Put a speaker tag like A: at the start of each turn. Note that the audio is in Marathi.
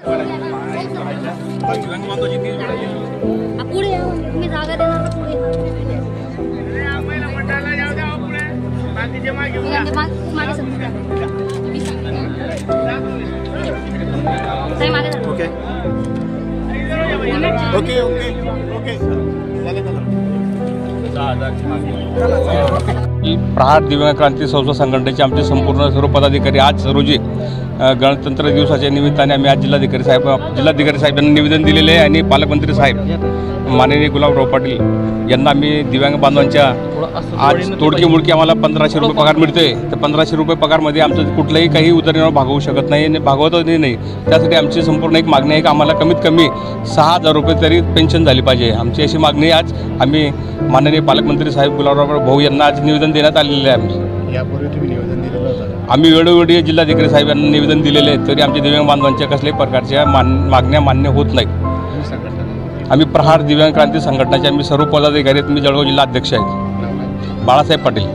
A: पुढे मी जागा देणार पुढे
B: ओके ओके ओके ओके
C: प्रहार दिव्यांग क्रांती संस्था संघटनेचे आमचे संपूर्ण सर्व पदाधिकारी आज रोजी गणतंत्र दिवसाच्या निमित्ताने आम्ही आज जिल्हाधिकारी साहेबांना निवेदन दिलेले आहे आणि पालकमंत्री साहेब माननीय गुलाबराव पाटील यांना आम्ही दिव्यांग बांधवांच्या आज तोडकी मुडकी आम्हाला 1500 रुपये पगार मिळते. तर 1500 रुपये पगारमध्ये आमचं कुठलंही काही उदरनिर्वाह भागवू शकत नाही आणि भागवतही नाही. त्यासाठी आमची संपूर्ण एक मागणी आहे की आम्हाला कमीत कमी 6000 रुपये तरी पेन्शन झाली पाहिजे. आमची अशी मागणी आज आम्ही माननीय पालकमंत्री साहेब गुलाबराव भाऊ यांना आज निवेदन देण्यात आलेले आहे.
B: यापूर्वी तुम्ही निवेदन दिलेलं होतं?
C: आम्ही वेळोवेळी जिल्हाधिकारी साहेबांना निवेदन दिलेले आहे, तरी आमच्या दिव्यांग बांधवांच्या कसल्याही प्रकारच्या मागण्या मान्य होत नाहीत. आम्ही प्रहार दिव्यांग क्रांती संघटनेचे आम्ही सर्व पदाधिकारी आहेत. मी जळगाव जिल्हा अध्यक्ष आहे बाळासाहेब पाटील.